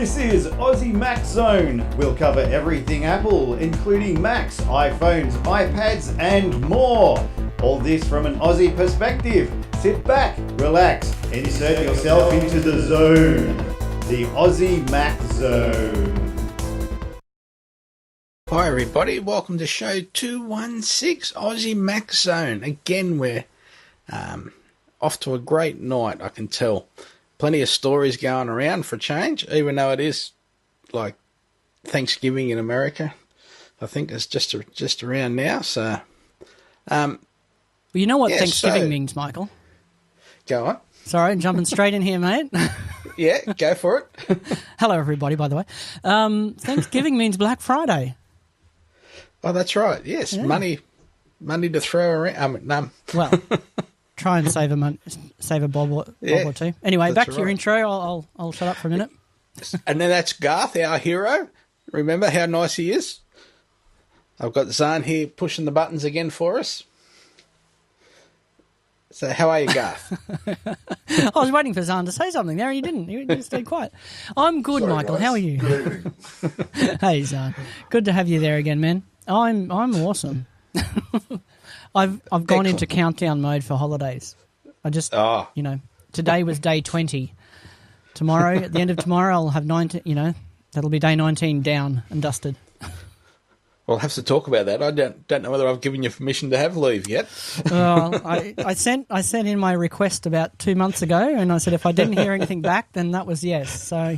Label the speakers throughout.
Speaker 1: This is Aussie Mac Zone. We'll cover everything Apple, including Macs, iPhones, iPads, and more. All this from an Aussie perspective. Sit back, relax, insert yourself into the zone. The Aussie Mac Zone.
Speaker 2: Hi everybody, welcome to show 216, Aussie Mac Zone. Again, we're off to a great night, I can tell. Plenty of stories going around for a change, even though it is like Thanksgiving in America. I think it's just around now. So,
Speaker 3: well, you know what Thanksgiving means, Michael?
Speaker 2: Go on.
Speaker 3: Sorry, I'm jumping straight in here, mate.
Speaker 2: Yeah, go for it.
Speaker 3: Hello, everybody, by the way. Thanksgiving means Black Friday.
Speaker 2: Oh, that's right. Yes, yeah. Money to throw around.
Speaker 3: Well, try and save a bob or two. Anyway, back to your intro. I'll shut up for a minute.
Speaker 2: And then that's Garth, our hero. Remember how nice he is? I've got Zahn here pushing the buttons again for us. So how are you, Garth?
Speaker 3: I was waiting for Zahn to say something there, and he didn't. He just stayed quiet. I'm good, sorry, Michael. Guys. How are you? Hey, Zahn. Good to have you there again, man. I'm awesome. I've gone into countdown mode for holidays. I just, today was day 20. Tomorrow, at the end of tomorrow, I'll have 19, that'll be day 19 down and dusted.
Speaker 2: We'll have to talk about that. I don't know whether I've given you permission to have leave yet.
Speaker 3: I sent in my request about 2 months ago, and I said if I didn't hear anything back, then that was yes. So,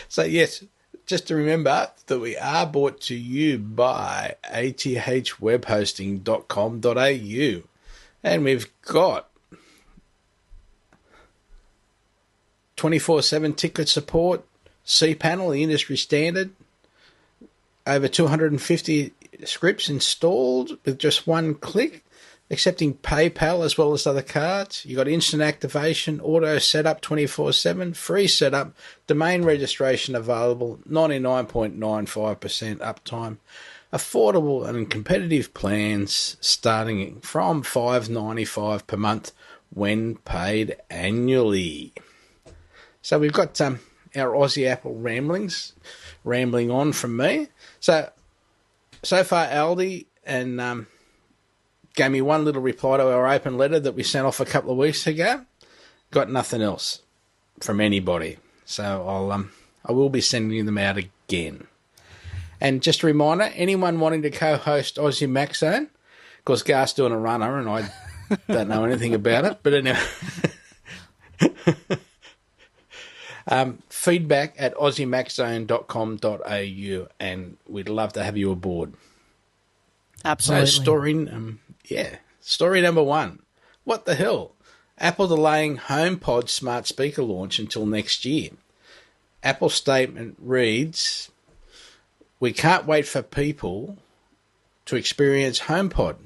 Speaker 2: so yes. Just to remember that we are brought to you by athwebhosting.com.au, and we've got 24/7 ticket support, cPanel, the industry standard, over 250 scripts installed with just one click, accepting PayPal as well as other cards. You got instant activation, auto setup 24/7, free setup, domain registration available, 99.95% uptime, affordable and competitive plans starting from $5.95 per month when paid annually. So we've got our Aussie Apple Ramblings rambling on from me. So far Aldi and gave me one little reply to our open letter that we sent off a couple of weeks ago. Got nothing else from anybody. So I will be sending them out again. And just a reminder, anyone wanting to co-host Aussie Mac Zone, of course Garth's doing a runner and I don't know anything about it, but anyway. Feedback at aussiemaczone.com.au, and we'd love to have you aboard.
Speaker 3: Absolutely.
Speaker 2: So story number one. What the hell? Apple delaying HomePod smart speaker launch until next year. Apple's statement reads, "We can't wait for people to experience HomePod,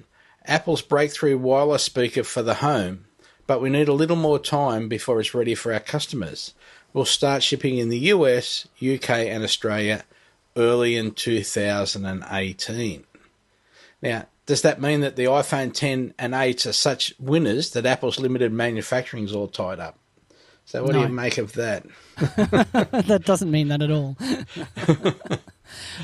Speaker 2: Apple's breakthrough wireless speaker for the home, but we need a little more time before it's ready for our customers. We'll start shipping in the US, UK and Australia early in 2018. Now, does that mean that the iPhone 10 and 8 are such winners that Apple's limited manufacturing is all tied up? So what do you make of that?
Speaker 3: That doesn't mean that at all.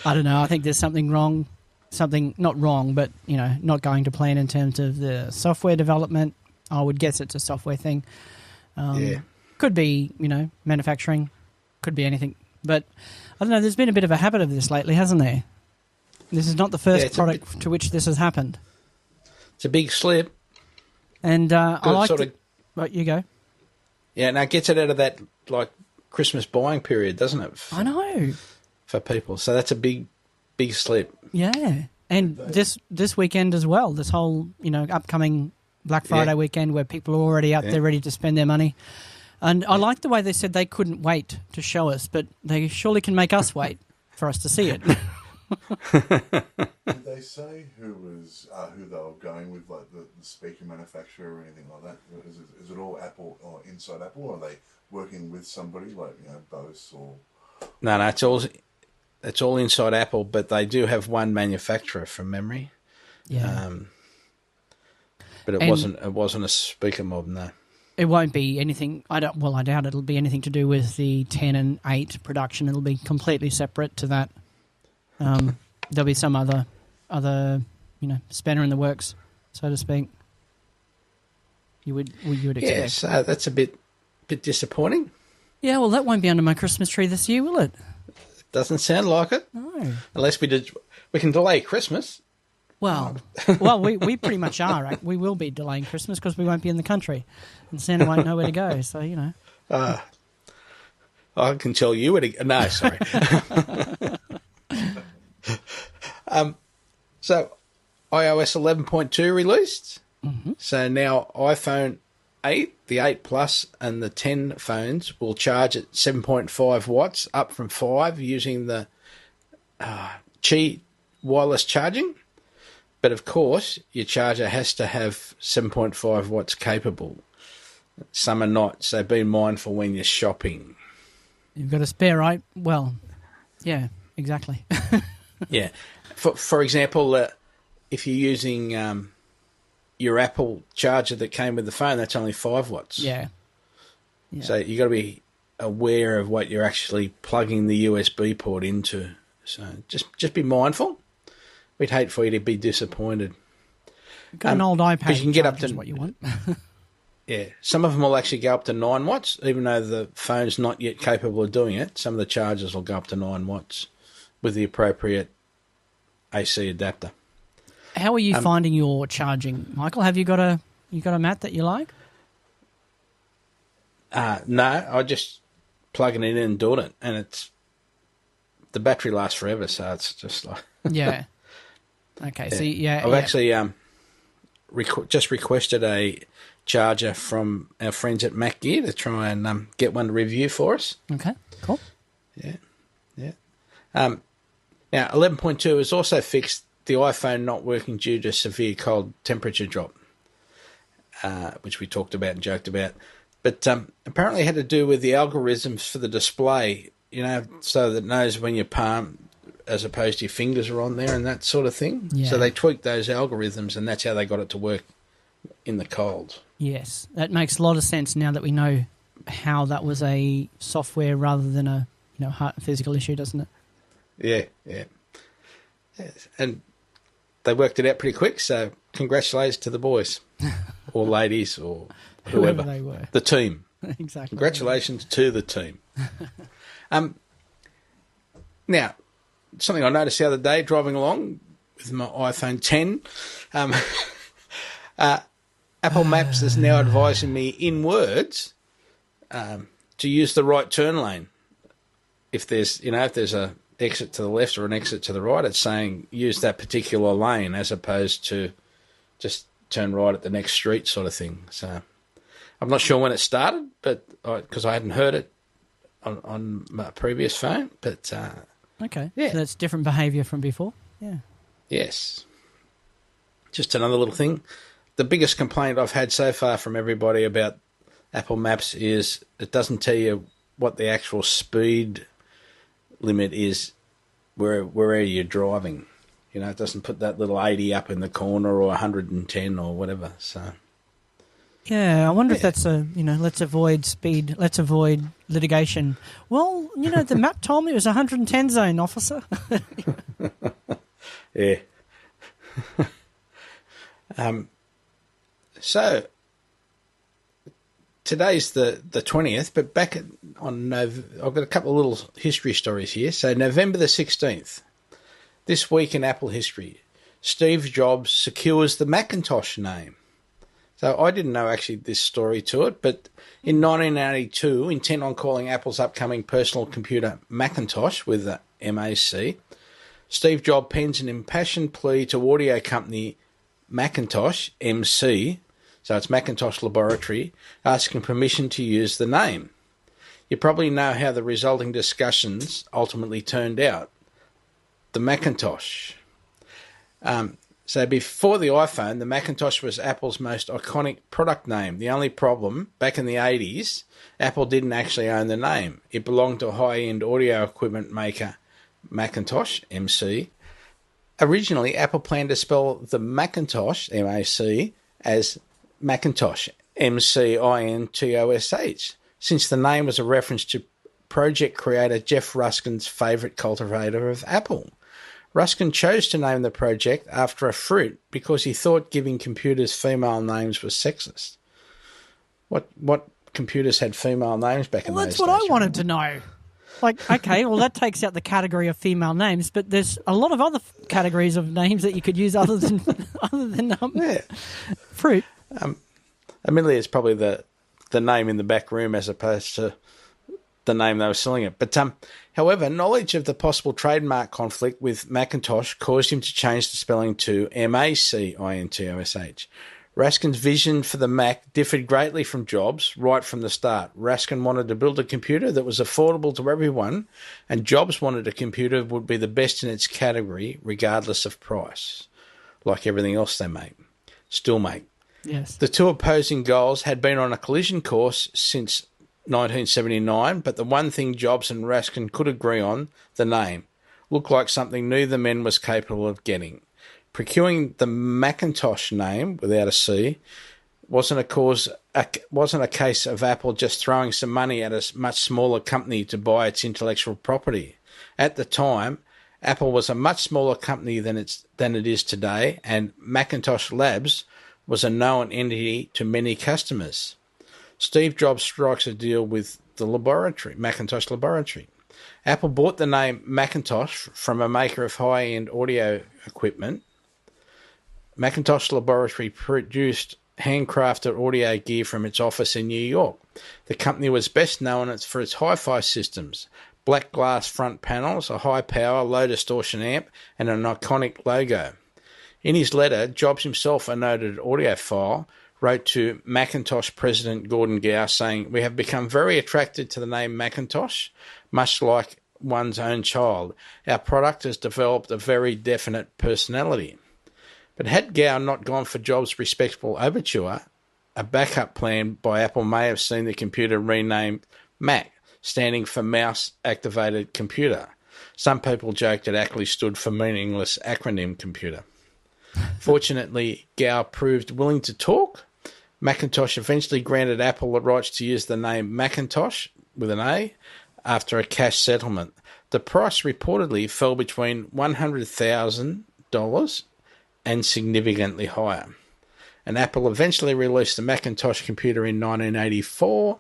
Speaker 3: I don't know. I think there's something wrong. Something not wrong, but, not going to plan in terms of the software development. I would guess it's a software thing. Could be, manufacturing. Could be anything. But, I don't know, there's been a bit of a habit of this lately, hasn't there? This is not the first product to which this has happened.
Speaker 2: It's a big slip.
Speaker 3: And I like it. Right, you go.
Speaker 2: Yeah, and it gets it out of that, Christmas buying period, doesn't it?
Speaker 3: I know.
Speaker 2: For people. So that's a big slip.
Speaker 3: Yeah. And this weekend as well, this whole, upcoming Black Friday weekend where people are already out there ready to spend their money. And I like the way they said they couldn't wait to show us, but they surely can make us wait for us to see it.
Speaker 4: Did they say who they were going with, like the speaker manufacturer or anything like that? Is it all Apple or inside Apple, or are they working with somebody like Bose or?
Speaker 2: No, it's all inside Apple, but they do have one manufacturer from memory.
Speaker 3: Yeah.
Speaker 2: But it wasn't a speaker mob, no.
Speaker 3: It won't be anything. I doubt it'll be anything to do with the 10 and 8 production. It'll be completely separate to that. There'll be some other spanner in the works, so to speak. You would expect.
Speaker 2: Yeah, so that's a bit disappointing.
Speaker 3: Yeah, well, that won't be under my Christmas tree this year, will it?
Speaker 2: Doesn't sound like it.
Speaker 3: No.
Speaker 2: Unless we can delay Christmas.
Speaker 3: Well, we pretty much are. Right? We will be delaying Christmas because we won't be in the country, and Santa won't know where to go. So
Speaker 2: I can tell you where to go. No, sorry. So iOS 11.2 released.
Speaker 3: Mm-hmm.
Speaker 2: So now iPhone 8, the 8 Plus, and the 10 phones will charge at 7.5 watts, up from 5, using the Qi wireless charging. But of course, your charger has to have 7.5 watts capable. Some are not, so be mindful when you're shopping.
Speaker 3: You've got a spare, right? Well, yeah, exactly.
Speaker 2: Yeah. For example, if you're using your Apple charger that came with the phone, that's only 5 watts.
Speaker 3: Yeah.
Speaker 2: So you got to be aware of what you're actually plugging the USB port into. So just be mindful. We'd hate for you to be disappointed.
Speaker 3: You've got an old iPad.
Speaker 2: You can get up to
Speaker 3: what you want.
Speaker 2: Yeah, some of them will actually go up to 9 watts, even though the phone's not yet capable of doing it. Some of the chargers will go up to 9 watts with the appropriate AC adapter.
Speaker 3: How are you finding your charging, Michael? Have you got a mat that you like?
Speaker 2: No, I just plugging it in and doing it, and the battery lasts forever, so it's just like
Speaker 3: yeah. Okay, so
Speaker 2: I've actually just requested a charger from our friends at Mac Gear to try and get one to review for us.
Speaker 3: Okay, cool.
Speaker 2: Yeah. Now 11.2 has also fixed the iPhone not working due to severe cold temperature drop, which we talked about and joked about. But apparently it had to do with the algorithms for the display, so that it knows when your palm as opposed to your fingers are on there and that sort of thing.
Speaker 3: Yeah.
Speaker 2: So they tweaked those algorithms, and that's how they got it to work in the cold.
Speaker 3: Yes, that makes a lot of sense now that we know how that was a software rather than a physical issue, doesn't it?
Speaker 2: Yeah. And they worked it out pretty quick, so congratulations to the boys or ladies or whoever
Speaker 3: they were.
Speaker 2: The team.
Speaker 3: Exactly.
Speaker 2: Congratulations to the team. Now, something I noticed the other day driving along with my iPhone 10, Apple Maps is now advising me in words to use the right turn lane. If there's a exit to the left or an exit to the right, it's saying use that particular lane as opposed to just turn right at the next street sort of thing. So I'm not sure when it started, but because I hadn't heard it on my previous phone. But
Speaker 3: okay,
Speaker 2: yeah,
Speaker 3: so that's different behaviour from before. Yeah.
Speaker 2: Yes. Just another little thing. The biggest complaint I've had so far from everybody about Apple Maps is it doesn't tell you what the actual speed limit is wherever you're driving. It doesn't put that little 80 up in the corner or 110 or whatever. So
Speaker 3: yeah, I wonder if that's let's avoid speed, let's avoid litigation. Well, the map told me it was 110 zone, officer.
Speaker 2: Yeah. So today's the 20th, but back on I've got a couple of little history stories here. So November the 16th, this week in Apple history, Steve Jobs secures the Macintosh name. So I didn't know actually this story to it, but in 1982, intent on calling Apple's upcoming personal computer Macintosh with the MAC, Steve Jobs pens an impassioned plea to audio company Macintosh, MC, so it's Macintosh Laboratory, asking permission to use the name. You probably know how the resulting discussions ultimately turned out. The Macintosh. So before the iPhone, the Macintosh was Apple's most iconic product name. The only problem, back in the 80s, Apple didn't actually own the name. It belonged to a high-end audio equipment maker, Macintosh, MC. Originally, Apple planned to spell the Macintosh, MAC, as Macintosh, MCINTOSH, since the name was a reference to project creator Jeff Ruskin's favourite cultivator of apple. Ruskin chose to name the project after a fruit because he thought giving computers female names was sexist. What computers had female names back in those days?
Speaker 3: Well, that's what I wanted to know. Like, okay, well, that takes out the category of female names, but there's a lot of other categories of names that you could use other than fruit.
Speaker 2: Admittedly, it's probably the name in the back room as opposed to the name they were selling it. But however, knowledge of the possible trademark conflict with Macintosh caused him to change the spelling to MACINTOSH. Raskin's vision for the Mac differed greatly from Jobs right from the start. Raskin wanted to build a computer that was affordable to everyone, and Jobs wanted a computer that would be the best in its category regardless of price, like everything else they still make.
Speaker 3: Yes.
Speaker 2: The two opposing goals had been on a collision course since 1979, but the one thing Jobs and Raskin could agree on, the name, looked like something neither man was capable of getting. Procuring the Macintosh name without a C wasn't a case of Apple just throwing some money at a much smaller company to buy its intellectual property. At the time, Apple was a much smaller company than it is today, and Macintosh Labs was a known entity to many customers. Steve Jobs strikes a deal with the Macintosh Laboratory. Apple bought the name Macintosh from a maker of high-end audio equipment. Macintosh Laboratory produced handcrafted audio gear from its office in New York. The company was best known for its hi-fi systems, black glass front panels, a high-power, low-distortion amp, and an iconic logo. In his letter, Jobs himself, a noted audiophile, wrote to Macintosh President Gordon Gow saying, "We have become very attracted to the name Macintosh, much like one's own child. Our product has developed a very definite personality." But had Gow not gone for Jobs' respectable overture, a backup plan by Apple may have seen the computer renamed Mac, standing for Mouse-Activated Computer. Some people joked it actually stood for meaningless acronym computer. Fortunately, Gow proved willing to talk. Macintosh eventually granted Apple the rights to use the name Macintosh with an A after a cash settlement. The price reportedly fell between $100,000 and significantly higher. And Apple eventually released the Macintosh computer in 1984.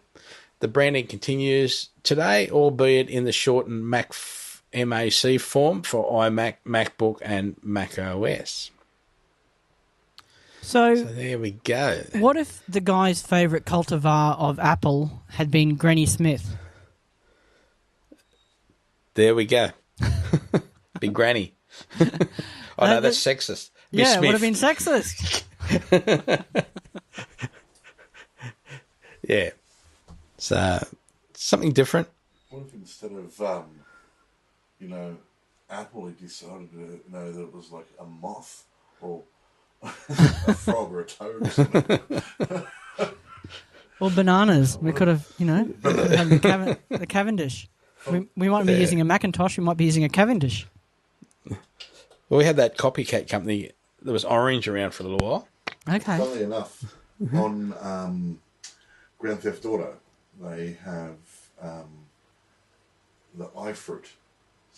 Speaker 2: The branding continues today, albeit in the shortened MAC form for iMac, MacBook, and Mac OS. So there we go.
Speaker 3: What if the guy's favourite cultivar of apple had been Granny Smith?
Speaker 2: There we go. Big Granny. Oh, no, that's sexist.
Speaker 3: Yeah, it would have been sexist.
Speaker 2: Yeah. So, something different.
Speaker 4: What if instead of, Apple, he decided to know that it was like a moth or a frog or a toad or something?
Speaker 3: Or bananas. We could have, had the Cavendish. We might be using a Macintosh, we might be using a Cavendish.
Speaker 2: Well, we had that copycat company that was orange around for a little while.
Speaker 3: Okay.
Speaker 4: Funnily enough, on Grand Theft Auto, they have the iFruit.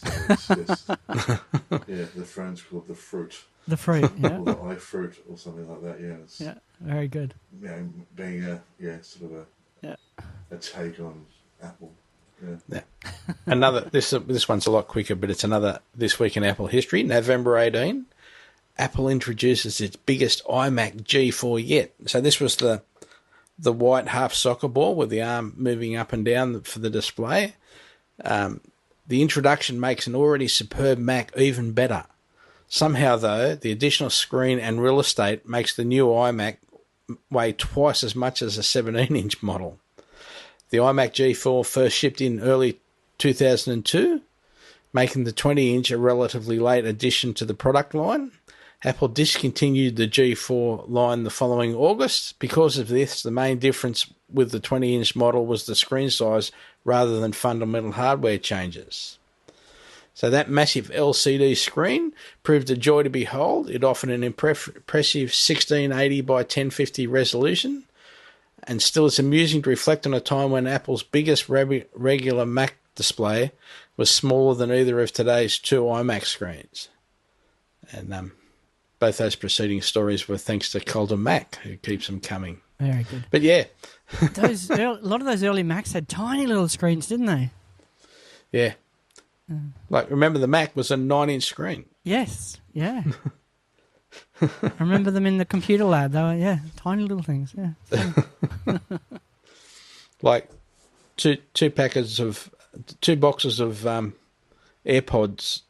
Speaker 4: So it's just, the friend's called the fruit.
Speaker 3: The fruit, yeah.
Speaker 4: Or the iFruit or something like that, It's,
Speaker 3: very good.
Speaker 4: Being a take on Apple.
Speaker 2: Yeah. Another this one's a lot quicker, but it's another This Week in Apple History. November 18, Apple introduces its biggest iMac G4 yet. So this was the white half soccer ball with the arm moving up and down for the display. The introduction makes an already superb Mac even better. Somehow, though, the additional screen and real estate makes the new iMac weigh twice as much as a 17-inch model. The iMac G4 first shipped in early 2002, making the 20-inch a relatively late addition to the product line. Apple discontinued the G4 line the following August. Because of this, the main difference with the 20-inch model was the screen size rather than fundamental hardware changes. So that massive LCD screen proved a joy to behold. It offered an impressive 1680 by 1050 resolution, and still it's amusing to reflect on a time when Apple's biggest regular Mac display was smaller than either of today's two iMac screens. And both those preceding stories were thanks to Colton Mac, who keeps them coming.
Speaker 3: Very good.
Speaker 2: But yeah.
Speaker 3: A lot of those early Macs had tiny little screens, didn't they?
Speaker 2: Yeah. Like, remember the Mac was a 9-inch screen.
Speaker 3: Yes, yeah. I remember them in the computer lab. They were, tiny little things, yeah.
Speaker 2: Like two boxes of AirPods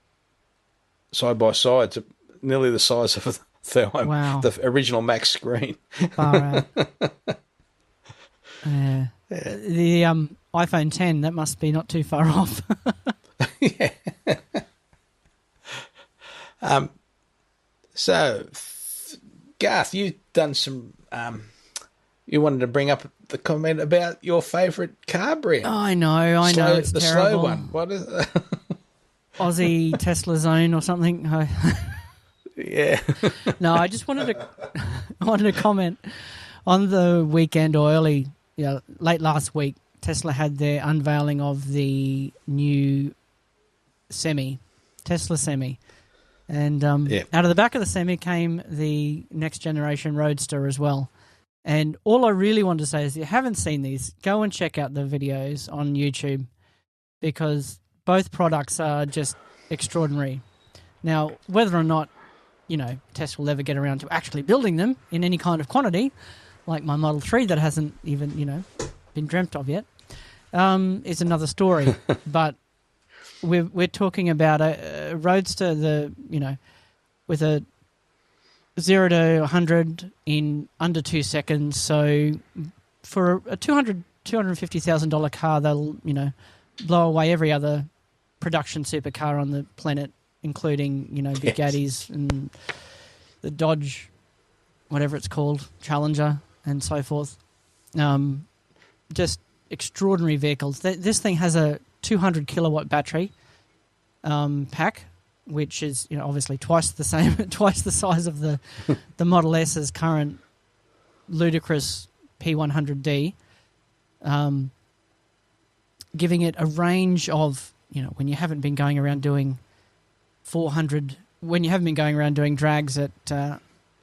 Speaker 2: side by side, to nearly the size of the original Mac screen.
Speaker 3: Far out. Yeah. The iPhone 10, that must be not too far off.
Speaker 2: Yeah. So, Garth, you've done some. You wanted to bring up the comment about your favourite car brand.
Speaker 3: Oh, I know. It's
Speaker 2: the
Speaker 3: terrible.
Speaker 2: slow one. What is it?
Speaker 3: Aussie Tesla Zone or something.
Speaker 2: Yeah.
Speaker 3: No, I just wanted to comment on the weekend or late last week. Tesla had their unveiling of the new Tesla Semi. And out of the back of the Semi came the next generation Roadster as well. And all I really want to say is, if you haven't seen these, go and check out the videos on YouTube, because both products are just extraordinary. Now, whether or not, Tesla will ever get around to actually building them in any kind of quantity, like my Model 3 that hasn't even, been dreamt of yet, is another story. But we're talking about a Roadster, with a 0 to 100 in under 2 seconds. So for a $250,000 car, they'll, blow away every other production supercar on the planet, including, Big Gaddies and the Dodge, whatever it's called, Challenger and so forth. Just extraordinary vehicles. This thing has a 200 kilowatt battery pack, which is obviously twice the size of the Model S's current ludicrous P100D, giving it a range of when you haven't been going around doing 400, when you haven't been going around doing drags at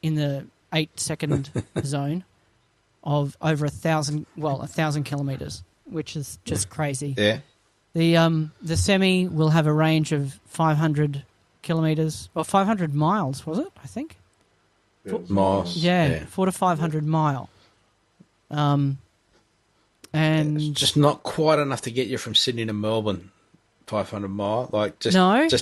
Speaker 3: in the 8-second zone of over 1,000 kilometers, which is just crazy.
Speaker 2: Yeah.
Speaker 3: The Semi will have a range of 500 kilometers or 500 miles, was it? I think.
Speaker 2: Miles.
Speaker 3: Yeah, 400 to 500 mile. And
Speaker 2: it's just not quite enough to get you from Sydney to Melbourne, 500 mile. Just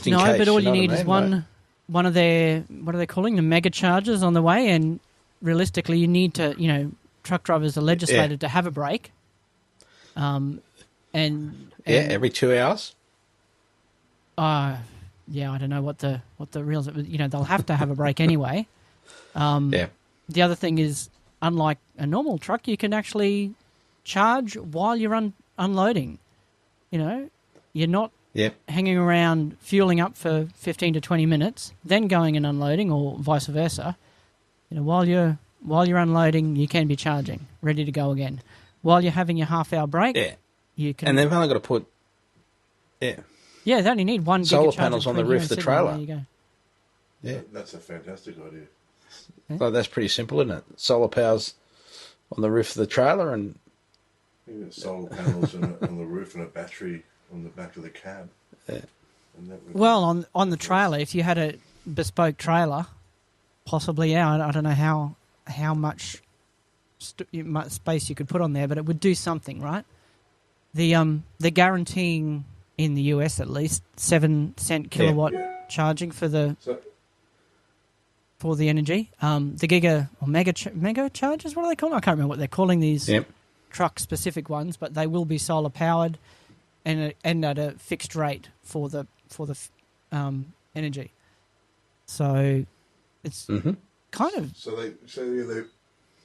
Speaker 2: in case.
Speaker 3: But all you need is one of their, what are they calling, the mega chargers on the way, and realistically, you need to, truck drivers are legislated to have a break.
Speaker 2: Every 2 hours.
Speaker 3: I don't know what the reals. They'll have to have a break anyway. The other thing is, unlike a normal truck, you can actually charge while you're unloading. You're not hanging around fueling up for 15 to 20 minutes, then going and unloading, or vice versa. While you're unloading, you can be charging, ready to go again. While you're having your half-hour break, you can.
Speaker 2: And they've only got to put,
Speaker 3: they only need one
Speaker 2: solar panels on the roof of the trailer.
Speaker 3: There you go.
Speaker 4: Yeah, that's a fantastic idea.
Speaker 2: So that's pretty simple, isn't it? Solar powers on the roof of the trailer, and
Speaker 4: you got solar panels on the roof and a battery on the back of the cab.
Speaker 2: Yeah.
Speaker 3: Well, on the trailer, if you had a bespoke trailer, possibly, I don't know how much space you could put on there, but it would do something, right? They're guaranteeing in the US at least 7-cent kilowatt charging for the energy. The giga or mega chargers, what are they called? I can't remember what they're calling these truck specific ones, but they will be solar powered and at a fixed rate for the energy. So it's kind of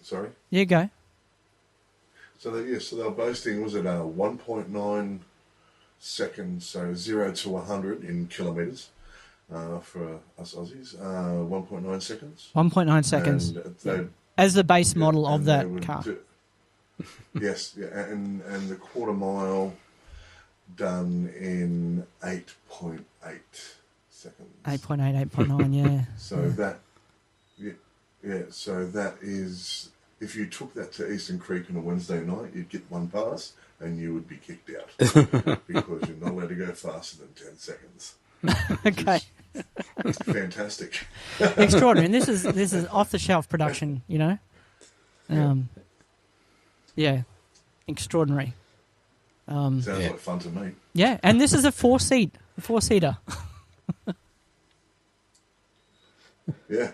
Speaker 3: sorry. Yeah, go.
Speaker 4: So they're boasting, was it 1.9 seconds, so 0 to 100 in kilometres for us Aussies, 1.9 seconds.
Speaker 3: 1.9 seconds. As the base model of that car.
Speaker 4: Yes, yeah, and the quarter mile done in 8.8 seconds.
Speaker 3: 8.8, 8.9, yeah.
Speaker 4: So that, so that is, if you took that to Eastern Creek on a Wednesday night, you'd get one pass and you would be kicked out because you're not allowed to go faster than 10 seconds.
Speaker 3: Okay.
Speaker 4: It's fantastic.
Speaker 3: Extraordinary. And this is off the shelf production, you know. Yeah, extraordinary.
Speaker 4: Sounds like fun to me.
Speaker 3: Yeah, and this is a four-seater.
Speaker 4: Yeah.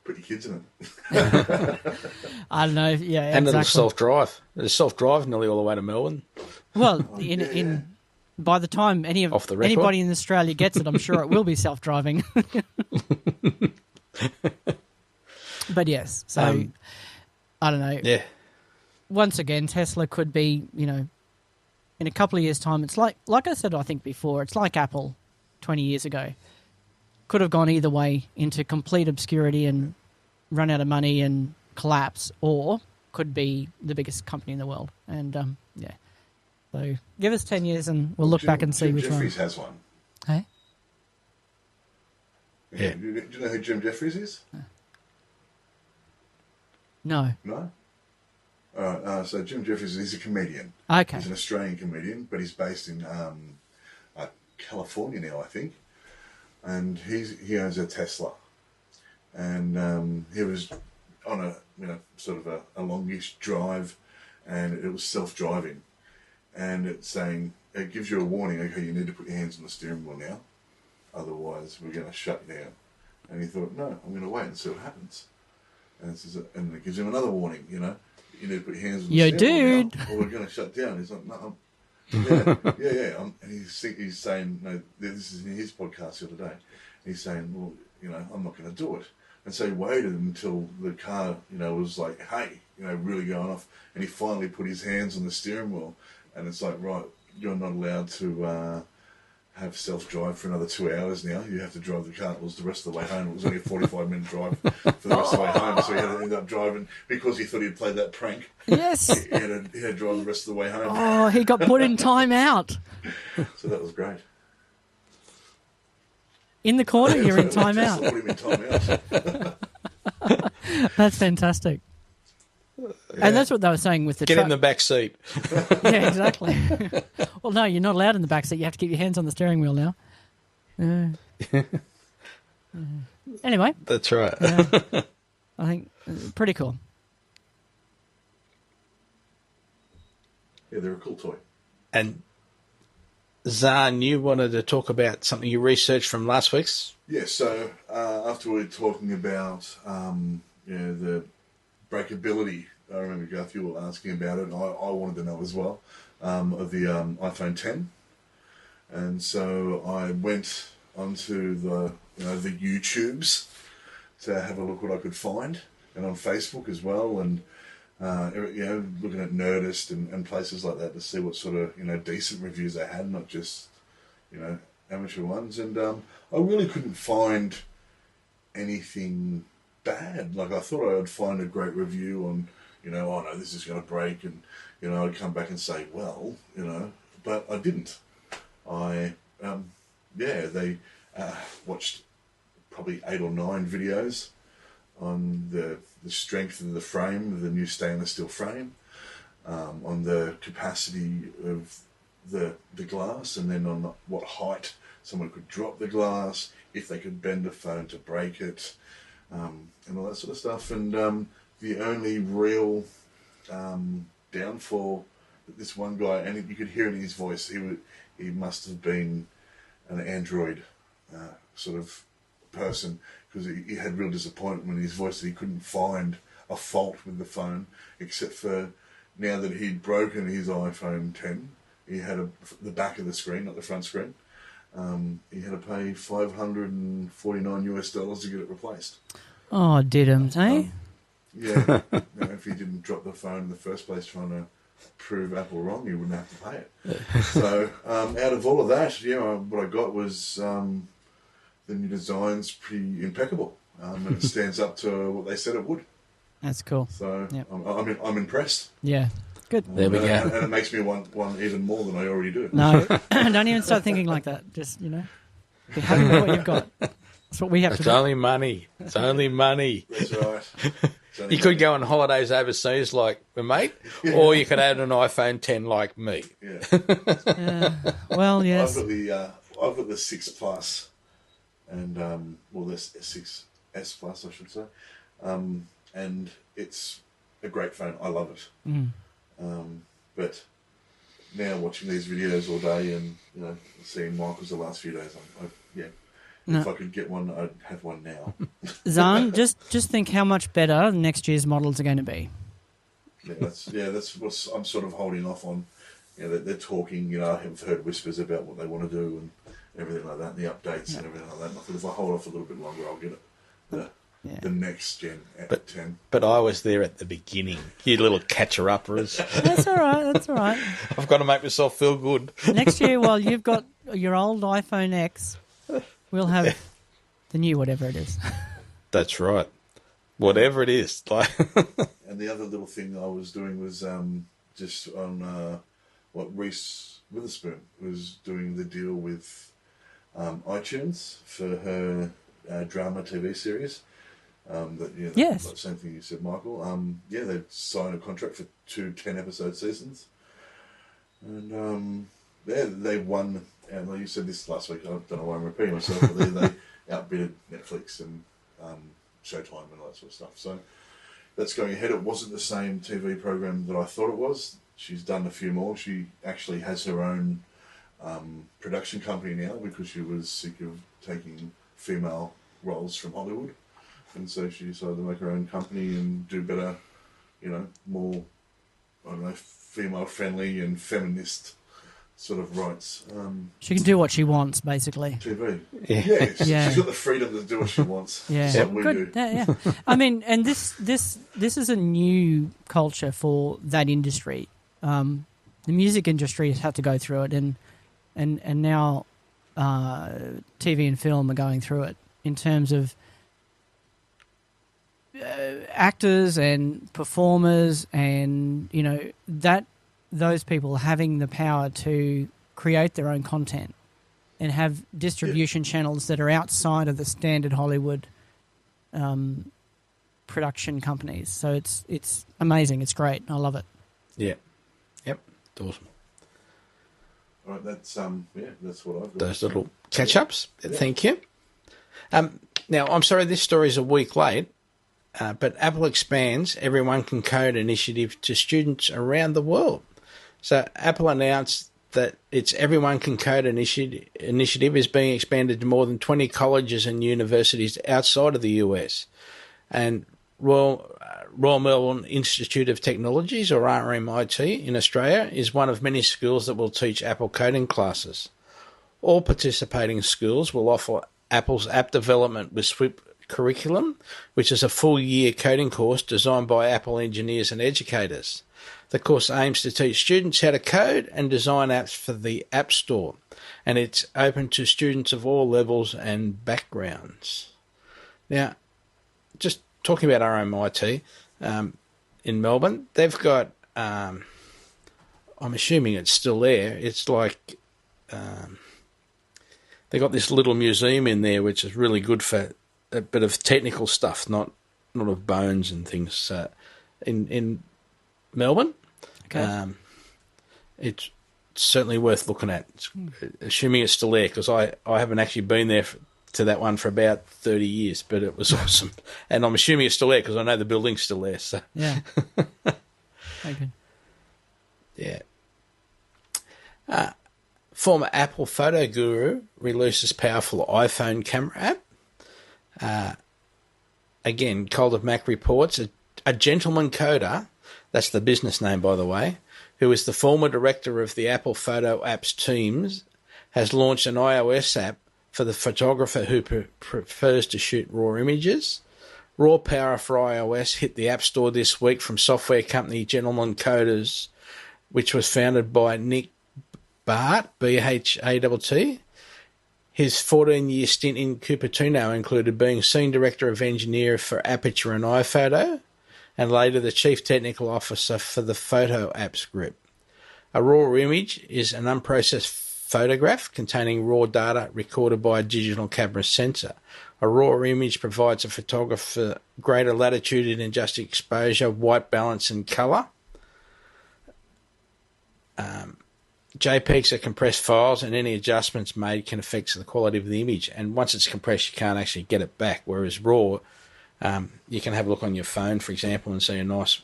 Speaker 4: Put your kids in it.
Speaker 3: I don't know. Yeah,
Speaker 2: And
Speaker 3: exactly.
Speaker 2: it'll self-drive. It'll self-drive nearly all the way to Melbourne.
Speaker 3: Well, in by the time anybody in Australia gets it, I'm sure it will be self-driving. But yes, so I don't know.
Speaker 2: Yeah.
Speaker 3: Once again, Tesla could be, you know, in a couple of years' time. It's like I said, I think before, it's like Apple 20 years ago. Could have gone either way into complete obscurity and run out of money and collapse, or could be the biggest company in the world. And yeah, so give us 10 years and we'll look back and see which
Speaker 4: Jeffries
Speaker 3: one.
Speaker 4: has one.
Speaker 3: Hey?
Speaker 2: Yeah.
Speaker 4: Do you know who Jim Jeffries is?
Speaker 3: No.
Speaker 4: No? So Jim Jeffries is a comedian.
Speaker 3: Okay.
Speaker 4: He's an Australian comedian, but he's based in California now, I think. And he owns a Tesla. And he was on a sort of a longish drive, and it was self-driving. And it's saying, it gives you a warning, okay, you need to put your hands on the steering wheel now, otherwise we're going to shut you down. And he thought, no, I'm going to wait and see what happens. And it gives him another warning, you know, you need to put your hands on the steering wheel now, or we're going to shut down. He's like, no, yeah. And he's saying, no, this is in his podcast the other day. He's saying, well, you know, I'm not going to do it. And so he waited until the car, you know, was like, hey, you know, really going off. And he finally put his hands on the steering wheel. And it's like, right, you're not allowed to have self-drive for another 2 hours now. You have to drive the car. It was the rest of the way home. It was only a 45-minute drive for the rest of the way home. So he had to end up driving, because he thought he'd played that prank.
Speaker 3: Yes.
Speaker 4: He had to drive the rest of the way home.
Speaker 3: Oh, he got put in time out.
Speaker 4: So that was great.
Speaker 3: In the corner, you're in time out.
Speaker 4: Put him in time out.
Speaker 3: That's fantastic. And that's what they were saying with the
Speaker 2: Get
Speaker 3: truck.
Speaker 2: in the back seat.
Speaker 3: Yeah, exactly. Well, no, you're not allowed in the back seat. You have to keep your hands on the steering wheel now. Anyway.
Speaker 2: That's right.
Speaker 3: I think pretty cool.
Speaker 4: Yeah, they're a cool toy.
Speaker 2: And Zahn, you wanted to talk about something you researched from last week's?
Speaker 4: Yeah, so after we were talking about the breakability, I remember Garth, you were asking about it, and I wanted to know as well, of the iPhone 10. And so I went onto the YouTubes to have a look what I could find, and on Facebook as well, and looking at Nerdist and places like that to see what sort of decent reviews they had, not just amateur ones. And I really couldn't find anything bad. Like, I thought I would find a great review on, oh no, this is going to break, and I'd come back and say, well, but I didn't. They watched probably 8 or 9 videos on the strength of the frame, of the new stainless steel frame, on the capacity of the glass, and then on what height someone could drop the glass, if they could bend the phone to break it, and all that sort of stuff. And the only real downfall that this one guy, and you could hear it in his voice, he must have been an Android sort of person, because he had real disappointment in his voice that he couldn't find a fault with the phone, except for now that he'd broken his iPhone 10, he had the back of the screen, not the front screen. He had to pay $549 to get it replaced.
Speaker 3: Oh, didn't, eh?
Speaker 4: Yeah. If he didn't drop the phone in the first place trying to prove Apple wrong, he wouldn't have to pay it. So out of all of that, what I got was the new design's pretty impeccable, and it stands up to what they said it would.
Speaker 3: That's cool.
Speaker 4: So
Speaker 3: Yep.
Speaker 4: I'm impressed.
Speaker 3: Yeah, good.
Speaker 2: There we go.
Speaker 4: And it makes me want one even more than I already do.
Speaker 3: No, don't even start thinking like that. Just, be happy with what you've got. That's what we have
Speaker 2: It's
Speaker 3: to do.
Speaker 2: only money. It's only money.
Speaker 4: That's right.
Speaker 2: You could go on holidays overseas like my mate, or you could add an iPhone 10 like me.
Speaker 4: Yeah.
Speaker 3: Well, yes.
Speaker 4: I've got the 6 Plus, and the 6S Plus, I should say, and it's a great phone. I love it. But now watching these videos all day and seeing Michael's the last few days, if I could get one, I'd have one now.
Speaker 3: Zahn, just think how much better next year's models are going to be.
Speaker 4: That's what I'm sort of holding off on. They're talking. I have heard whispers about what they want to do and everything like that, and the updates and everything like that. And I thought if I hold off a little bit longer, I'll get it. The next gen at 10.
Speaker 2: But I was there at the beginning. You little catcher-uppers.
Speaker 3: That's all right.
Speaker 2: I've got to make myself feel good.
Speaker 3: Next year, while you've got your old iPhone X, we'll have the new whatever it is.
Speaker 2: That's right. Whatever it is.
Speaker 4: And the other little thing I was doing was just on Reese Witherspoon was doing the deal with iTunes for her drama TV series.
Speaker 3: Yes.
Speaker 4: That same thing you said, Michael. They signed a contract for 2 10-episode seasons. And they won, and you said this last week, I don't know why I'm repeating myself, but they outbid Netflix and Showtime and all that sort of stuff. So that's going ahead. It wasn't the same TV program that I thought it was. She's done a few more. She actually has her own production company now because she was sick of taking female roles from Hollywood. And so she decided to make her own company and do better, more, female-friendly and feminist sort of rights.
Speaker 3: She can do what she wants, basically.
Speaker 4: TV.
Speaker 3: Yeah.
Speaker 4: She's got the freedom to do what she wants.
Speaker 3: Yeah,
Speaker 4: Just like we do.
Speaker 3: Yeah. I mean, and this is a new culture for that industry. The music industry has had to go through it, and now TV and film are going through it in terms of actors and performers, and those people having the power to create their own content and have distribution channels that are outside of the standard Hollywood production companies. So it's amazing. It's great. I love it.
Speaker 2: Yeah. Yep. It's awesome.
Speaker 4: All right, that's what I've got.
Speaker 2: Those little catch-ups. Yeah. Thank you. Now, I'm sorry this story is a week late, but Apple expands Everyone Can Code initiative to students around the world. So Apple announced that its Everyone Can Code initiative is being expanded to more than 20 colleges and universities outside of the US. And Royal Melbourne Institute of Technologies, or RMIT, in Australia, is one of many schools that will teach Apple coding classes. All participating schools will offer Apple's app development with Swift curriculum, which is a full-year coding course designed by Apple engineers and educators. The course aims to teach students how to code and design apps for the App Store, and it's open to students of all levels and backgrounds. Now, just talking about RMIT in Melbourne, they've got, I'm assuming it's still there, it's like they've got this little museum in there which is really good for a bit of technical stuff, not of bones and things in Melbourne.
Speaker 3: Okay.
Speaker 2: It's certainly worth looking at, assuming it's still there, because I haven't actually been there to that one for about 30 years, but it was awesome. And I'm assuming it's still there because I know the building's still there. So
Speaker 3: yeah. Okay.
Speaker 2: Yeah. Former Apple photo guru releases powerful iPhone camera app. Again, Cold of Mac reports a gentleman coder, that's the business name, by the way, who is the former director of the Apple Photo Apps teams, has launched an iOS app for the photographer who prefers to shoot raw images. Raw Power for iOS hit the App Store this week from software company Gentleman Coders, which was founded by Nick Bart, B-H-A-T-T. His 14-year stint in Cupertino included being Senior Director of Engineering for Aperture and iPhoto, and later the Chief Technical Officer for the Photo Apps Group. A raw image is an unprocessed photograph containing raw data recorded by a digital camera sensor. A raw image provides a photographer greater latitude in adjusting exposure, white balance, and colour. JPEGs are compressed files, and any adjustments made can affect the quality of the image. And once it's compressed, you can't actually get it back. Whereas raw, you can have a look on your phone, for example, and see a nice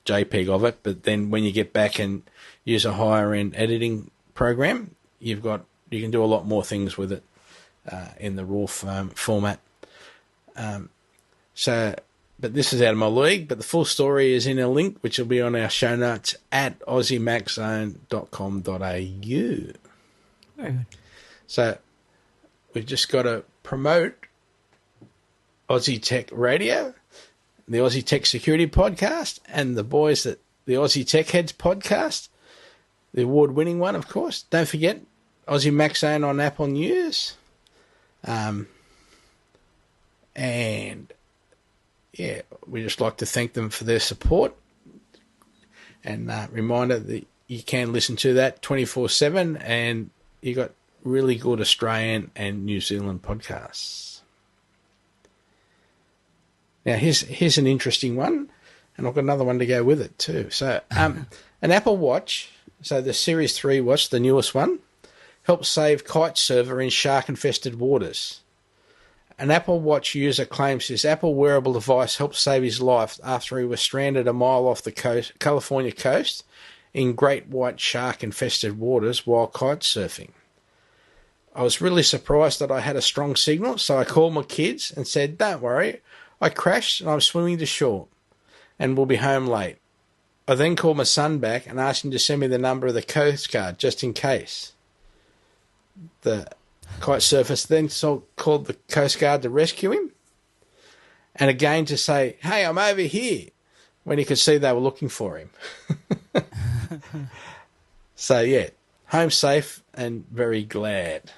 Speaker 2: JPEG of it. But then when you get back and use a higher-end editing program, you can do a lot more things with it in the raw format. But this is out of my league, but the full story is in a link, which will be on our show notes at aussiemaczone.com.au.
Speaker 3: Very good.
Speaker 2: So we've just got to promote Aussie Tech Radio, the Aussie Tech Security Podcast, and the boys at the Aussie Tech Heads Podcast, the award-winning one, of course. Don't forget, Aussie Mac Zone on Apple News. And yeah, we just like to thank them for their support. And reminder that you can listen to that 24/7, and you got really good Australian and New Zealand podcasts. Now, here's an interesting one, and I've got another one to go with it too. So, an Apple Watch, so the Series 3 watch, the newest one, helps save kite surfer in shark-infested waters. An Apple Watch user claims his Apple wearable device helped save his life after he was stranded a mile off the California coast in great white shark-infested waters while kite surfing. I was really surprised that I had a strong signal, so I called my kids and said, "Don't worry, I crashed and I'm swimming to shore and will be home late." I then called my son back and asked him to send me the number of the Coast Guard just in case. The kite surfer then called the Coast Guard to rescue him, and again to say, "Hey, I'm over here," when he could see they were looking for him. So yeah, home safe and very glad.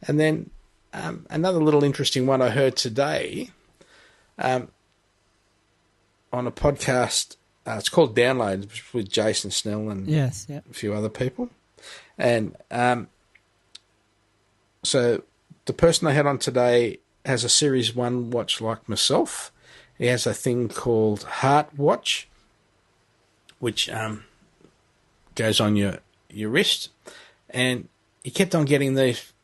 Speaker 2: And then another little interesting one I heard today on a podcast. It's called Download with Jason Snell and a few other people. And so the person I had on today has a Series 1 watch like myself. He has a thing called Heart Watch, which goes on your wrist. And he kept on getting these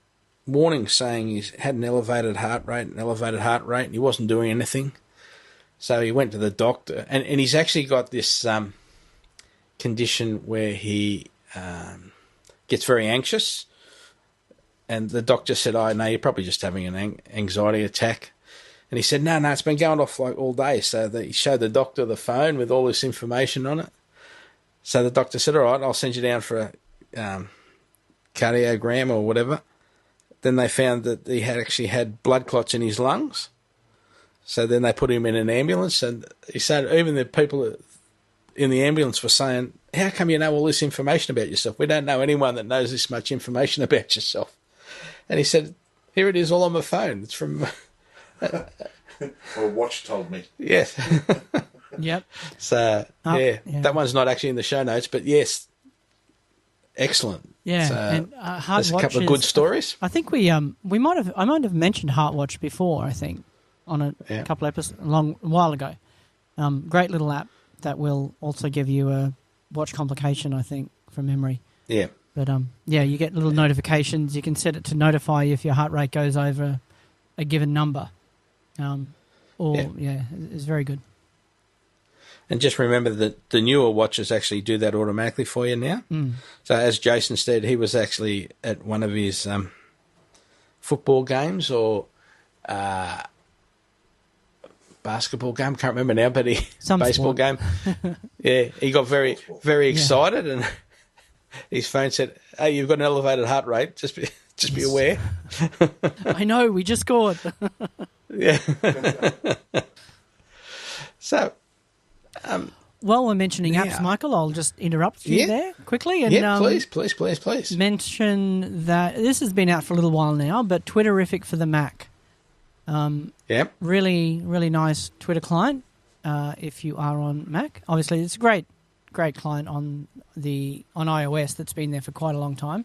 Speaker 2: warnings saying he had an elevated heart rate, and he wasn't doing anything. So he went to the doctor. And he's actually got this condition where he gets very anxious. And the doctor said, "Oh, no, you're probably just having an anxiety attack." And he said, no, it's been going off like all day. So he showed the doctor the phone with all this information on it. So the doctor said, "All right, I'll send you down for a cardiogram or whatever." Then they found that he had actually had blood clots in his lungs. So then they put him in an ambulance. And he said even the people in the ambulance were saying, "How come you know all this information about yourself? We don't know anyone that knows this much information about yourself." And he said, "Here it is all on my phone. It's from..."
Speaker 4: Or a watch told me.
Speaker 2: Yes.
Speaker 3: Yep.
Speaker 2: So, that one's not actually in the show notes, but yes, excellent.
Speaker 3: Yeah,
Speaker 2: so,
Speaker 3: and
Speaker 2: there's a couple of good stories.
Speaker 3: I think I might have mentioned Heartwatch before, I think, on a couple episodes, a while ago. Great little app that will also give you a watch complication, I think, from memory.
Speaker 2: Yeah.
Speaker 3: But, you get little notifications. You can set it to notify you if your heart rate goes over a given number. It's very good.
Speaker 2: And just remember that the newer watches actually do that automatically for you now.
Speaker 3: Mm.
Speaker 2: So as Jason said, he was actually at one of his football games or basketball game. Can't remember now, but baseball game. Yeah, he got very, very excited, and his phone said, "Hey, you've got an elevated heart rate. Just be aware."
Speaker 3: I know. We just scored.
Speaker 2: Yeah. So.
Speaker 3: While we're mentioning apps, Michael, I'll just interrupt you there quickly. And,
Speaker 2: please.
Speaker 3: Mention that this has been out for a little while now, but Twitterific for the Mac. Really, really nice Twitter client. if you are on Mac. Obviously, it's a great client on iOS that's been there for quite a long time.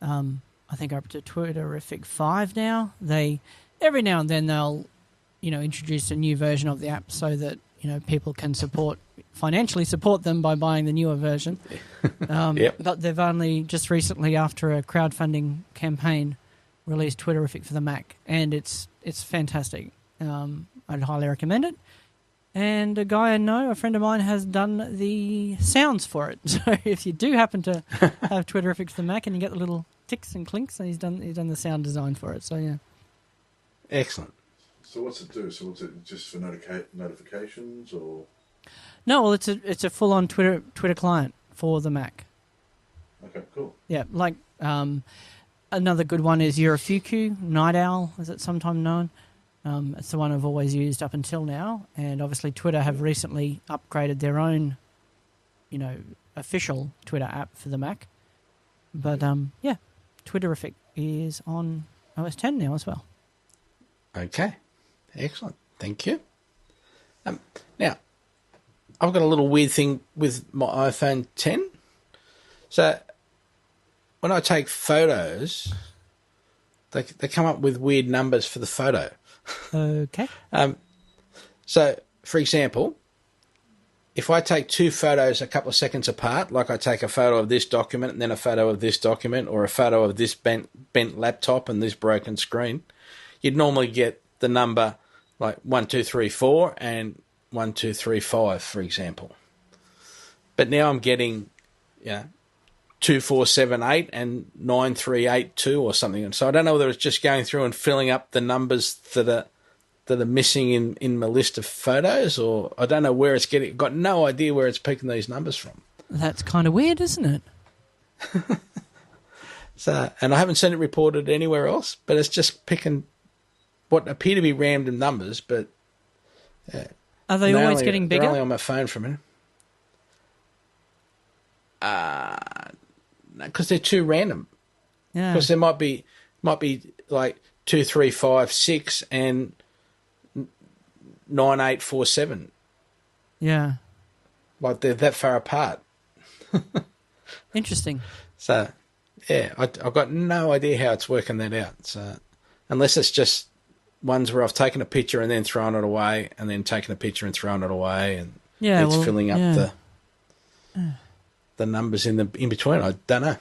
Speaker 3: I think up to Twitterific 5 now. Every now and then they'll introduce a new version of the app so that people can financially support them by buying the newer version.
Speaker 2: Yep.
Speaker 3: But they've only just recently, after a crowdfunding campaign, released Twitterific for the Mac, and it's fantastic. I'd highly recommend it. And a guy I know, a friend of mine, has done the sounds for it. So if you do happen to have Twitterific for the Mac and you get the little ticks and clinks, and he's done the sound design for it. So yeah,
Speaker 2: excellent.
Speaker 4: So what's it do? So what's it just for notifications or?
Speaker 3: No, well, it's a full on Twitter client for the Mac.
Speaker 4: Okay, cool.
Speaker 3: Yeah, like another good one is Urifuku, Night Owl, as it's sometimes known. It's the one I've always used up until now, and obviously Twitter have recently upgraded their own, official Twitter app for the Mac. But yeah, Twitterific is on OS X now as well.
Speaker 2: Okay, excellent. Thank you. Now, I've got a little weird thing with my iPhone X. So when I take photos, they come up with weird numbers for the photo.
Speaker 3: Okay.
Speaker 2: So, for example, if I take two photos a couple of seconds apart, like I take a photo of this document and then a photo of this document, or a photo of this bent laptop and this broken screen, you'd normally get the number like 1, 2, 3, 4 and 1, 2, 3, 5, for example. But now I'm getting 2, 4, 7, 8 and 9, 3, 8, 2 or something. And so I don't know whether it's just going through and filling up the numbers that are missing in my list of photos, or I don't know where it's getting. Got no idea where it's picking these numbers from.
Speaker 3: That's kind of weird, isn't it?
Speaker 2: So, and I haven't seen it reported anywhere else, but it's just picking what appear to be random numbers. But
Speaker 3: are they always getting bigger?
Speaker 2: They're only on my phone for a minute. Because they're too random.
Speaker 3: Yeah.
Speaker 2: Because there might be like 2, 3, 5, 6 and 9, 8, 4, 7.
Speaker 3: Yeah.
Speaker 2: Like they're that far apart.
Speaker 3: Interesting.
Speaker 2: So, yeah, I've got no idea how it's working that out. So, unless it's just ones where I've taken a picture and then thrown it away, and then taken a picture and thrown it away, and it's filling up the numbers in between. I don't know.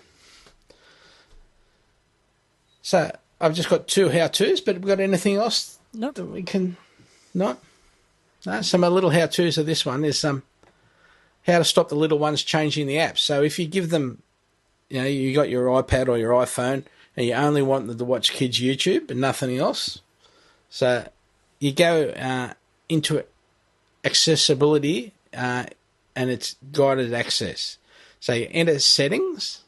Speaker 2: So I've just got 2 how-tos, but have we got anything else
Speaker 3: Nope.
Speaker 2: that we can not? No, so my little how-tos of this one is how to stop the little ones changing the apps. So if you give them, you got your iPad or your iPhone and you only want them to watch kids' YouTube and nothing else, so you go into accessibility and it's guided access. So you enter settings,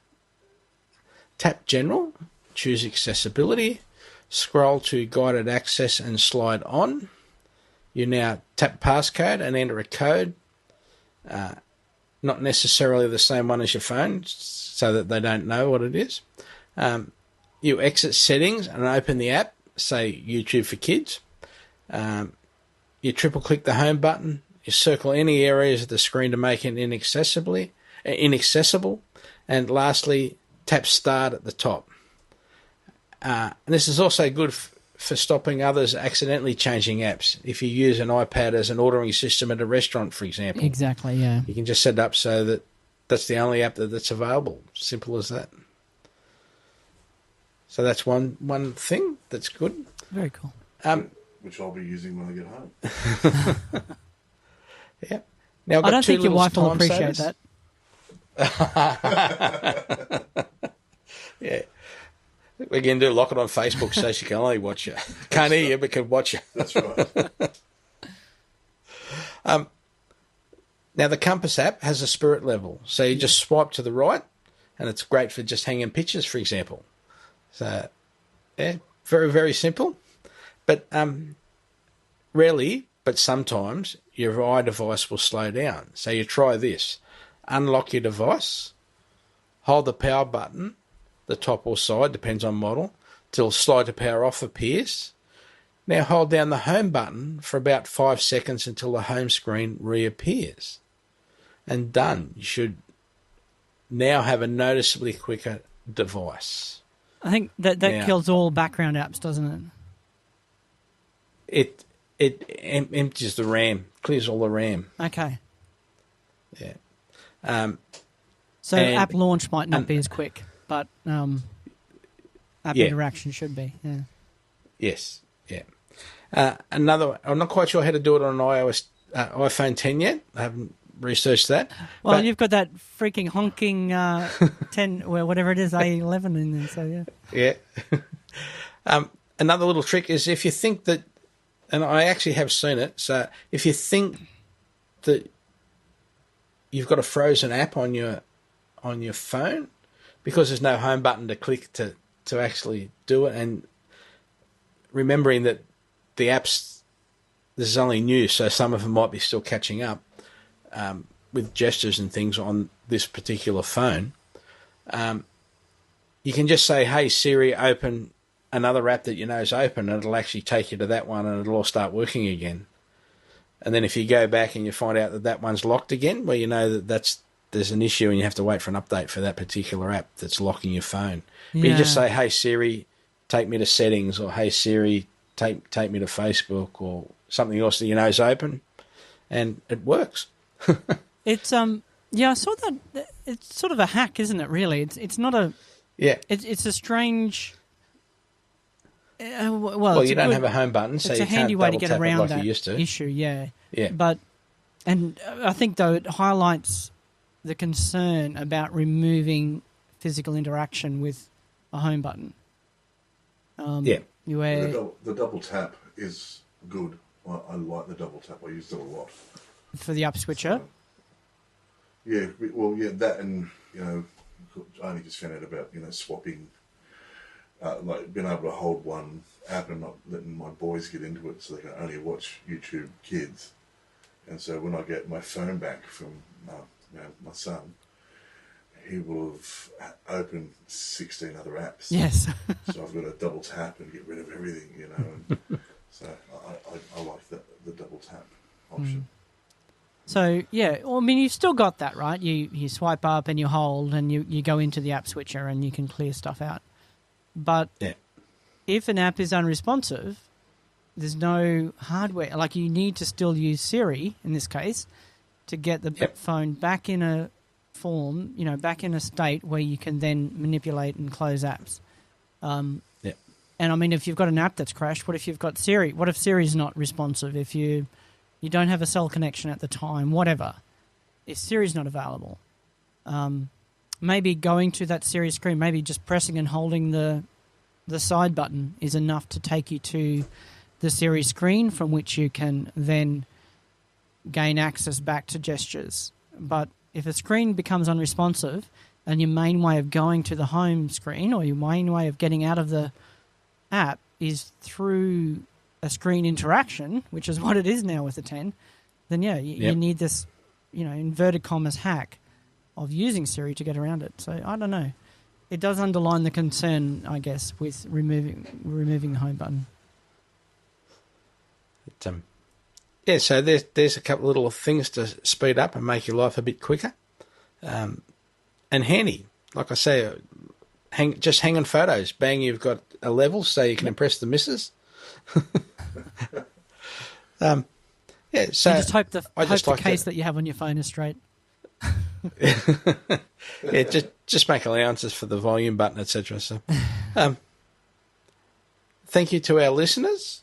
Speaker 2: tap general, choose accessibility, scroll to guided access and slide on. You now tap passcode and enter a code, not necessarily the same one as your phone, so that they don't know what it is. You exit settings and open the app, say YouTube for Kids. You triple click the home button. You circle any areas of the screen to make it inaccessible. And lastly, tap start at the top. And this is also good for stopping others accidentally changing apps. If you use an iPad as an ordering system at a restaurant, for example.
Speaker 3: Exactly, yeah.
Speaker 2: You can just set it up so that that's the only app that's available. Simple as that. So that's one thing that's good.
Speaker 3: Very cool.
Speaker 4: Which I'll be using when I get home.
Speaker 2: Yeah. Now
Speaker 3: I don't think your wife will appreciate that.
Speaker 2: Yeah. We can lock it on Facebook so she can only watch you. Can't hear you, but can watch you.
Speaker 4: That's right.
Speaker 2: Now, the Compass app has a spirit level. So you just swipe to the right, and it's great for just hanging pictures, for example. So, yeah, very, very simple. But rarely, but sometimes, your iDevice will slow down. So you try this. Unlock your device, hold the power button, the top or side, depends on model, till slide to power off appears. Now hold down the home button for about 5 seconds until the home screen reappears. And done. You should now have a noticeably quicker device.
Speaker 3: I think that kills all background apps, doesn't
Speaker 2: it? It empties the RAM, clears all the RAM.
Speaker 3: Okay.
Speaker 2: Yeah.
Speaker 3: So app launch might not be as quick, but app interaction should be. Yeah.
Speaker 2: Yes. Yeah. Another. I'm not quite sure how to do it on an iPhone 10 yet. I haven't researched that.
Speaker 3: Well, you've got that freaking honking 10, well, whatever it is, A11 in there. So
Speaker 2: yeah. Another little trick is if you think that, and I actually have seen it. So if you think that you've got a frozen app on your phone because there's no home button to click to actually do it, and remembering that the apps, this is only new, so some of them might be still catching up with gestures and things on this particular phone. You can just say, "Hey Siri, open another app that you know is open," and it'll actually take you to that one, and it'll all start working again. And then if you go back and you find out that one's locked again, well, you know there's an issue and you have to wait for an update for that particular app that's locking your phone. But you just say, "Hey Siri, take me to settings," or "Hey Siri, take me to Facebook," or something else that you know is open, and it works.
Speaker 3: It's I saw that. It's sort of a hack, isn't it? Really, it's not a.
Speaker 2: Yeah.
Speaker 3: It's a strange.
Speaker 2: Well, you don't have a home button, so you can't double tap it like you used to. It's a handy way to get around that
Speaker 3: issue. Yeah.
Speaker 2: Yeah.
Speaker 3: But, and I think though it highlights the concern about removing physical interaction with a home button.
Speaker 2: Yeah.
Speaker 4: The double tap is good. I like the double tap. I use it a lot.
Speaker 3: For the up switcher?
Speaker 4: So, that, and, I only just found out about, swapping, like being able to hold one app and not letting my boys get into it so they can only watch YouTube Kids. And so when I get my phone back from my son, he will have opened 16 other apps.
Speaker 3: Yes.
Speaker 4: So I've got to double tap and get rid of everything, And so I like the double tap option.
Speaker 3: So, you've still got that, right? You swipe up and you hold and you go into the app switcher and you can clear stuff out. But if an app is unresponsive, there's no hardware. Like, you need to still use Siri, in this case, to get the phone back in a form, back in a state where you can then manipulate and close apps. And, if you've got an app that's crashed, what if you've got Siri? What if Siri's not responsive? If you don't have a cell connection at the time, whatever. If Siri's not available, maybe going to that Siri screen, maybe just pressing and holding the side button is enough to take you to the Siri screen from which you can then gain access back to gestures. But if a screen becomes unresponsive and your main way of going to the home screen or your main way of getting out of the app is through a screen interaction, which is what it is now with the 10, then you need this, inverted commas hack of using Siri to get around it. So I don't know. It does underline the concern, I guess, with removing the home button.
Speaker 2: So there's a couple of little things to speed up and make your life a bit quicker, and handy. Like I say, just hanging photos. Bang, you've got a level so you can impress the missus. So
Speaker 3: you just hope the case that you have on your phone is straight.
Speaker 2: just make allowances for the volume button, etc. So, thank you to our listeners,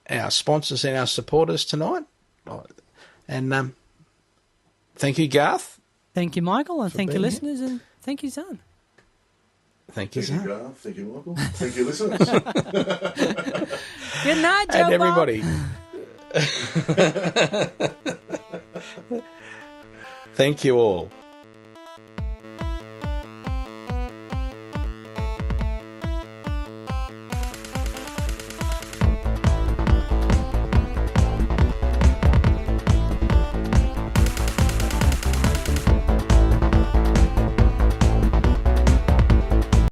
Speaker 2: our sponsors, and our supporters tonight, and thank you, Garth.
Speaker 3: Thank you, Michael, and thank you, listeners, and thank you, Zan.
Speaker 2: Thank you, Zan.
Speaker 4: Garth. Thank you, Michael. Thank you, listeners.
Speaker 3: Good night, Joe.
Speaker 2: And everybody. Thank you all.